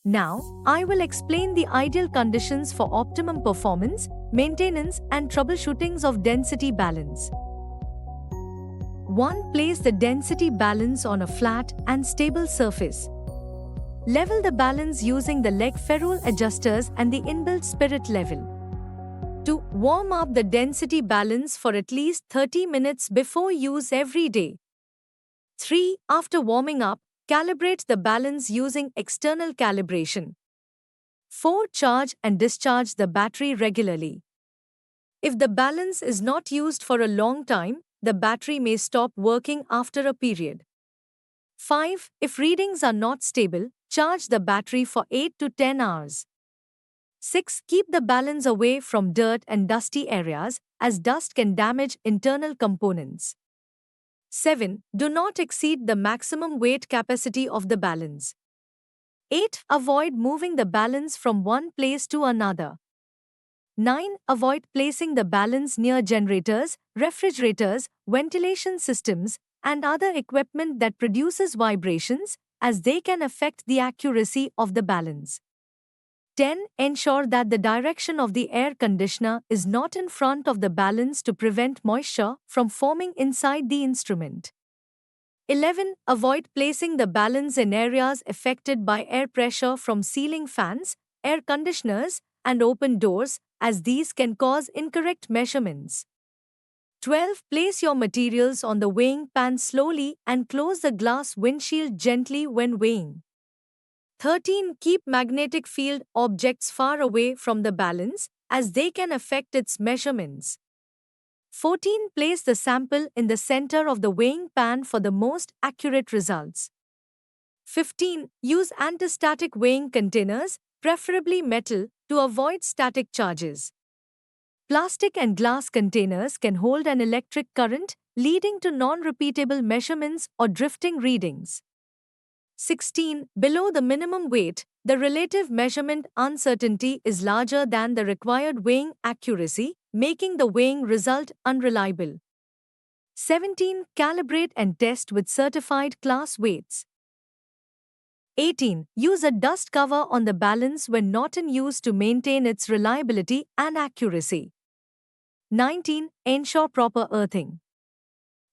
Now, I will explain the ideal conditions for optimum performance, maintenance, and troubleshootings of density balance. 1. Place the density balance on a flat and stable surface. Level the balance using the leg ferrule adjusters and the inbuilt spirit level. 2. Warm up the density balance for at least 30 minutes before use every day. 3. After warming up, calibrate the balance using external calibration. 4. Charge and discharge the battery regularly. If the balance is not used for a long time, the battery may stop working after a period. 5. If readings are not stable, charge the battery for 8 to 10 hours. 6. Keep the balance away from dirt and dusty areas, as dust can damage internal components. 7. Do not exceed the maximum weight capacity of the balance. 8. Avoid moving the balance from one place to another. 9. Avoid placing the balance near generators, refrigerators, ventilation systems, and other equipment that produces vibrations, as they can affect the accuracy of the balance. 10. Ensure that the direction of the air conditioner is not in front of the balance to prevent moisture from forming inside the instrument. 11. Avoid placing the balance in areas affected by air pressure from ceiling fans, air conditioners, and open doors, as these can cause incorrect measurements. 12. Place your materials on the weighing pan slowly and close the glass windshield gently when weighing. 13. Keep magnetic field objects far away from the balance, as they can affect its measurements. 14. Place the sample in the center of the weighing pan for the most accurate results. 15. Use anti-static weighing containers, preferably metal, to avoid static charges. Plastic and glass containers can hold an electric current, leading to non-repeatable measurements or drifting readings. 16. Below the minimum weight, the relative measurement uncertainty is larger than the required weighing accuracy, making the weighing result unreliable. 17. Calibrate and test with certified class weights. 18. Use a dust cover on the balance when not in use to maintain its reliability and accuracy. 19. Ensure proper earthing.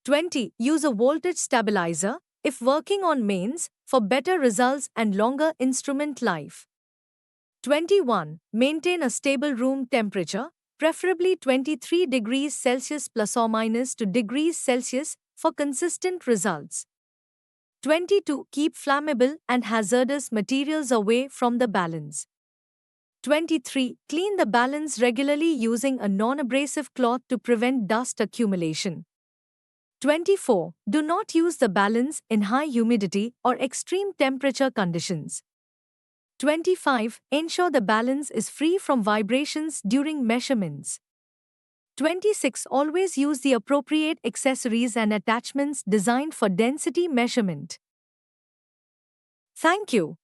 20. Use a voltage stabilizer, if working on mains, for better results and longer instrument life. 21. Maintain a stable room temperature, preferably 23 degrees Celsius plus or minus 2 degrees Celsius, for consistent results. 22. Keep flammable and hazardous materials away from the balance. 23. Clean the balance regularly using a non-abrasive cloth to prevent dust accumulation. 24. Do not use the balance in high humidity or extreme temperature conditions. 25. Ensure the balance is free from vibrations during measurements. 26. Always use the appropriate accessories and attachments designed for density measurement. Thank you.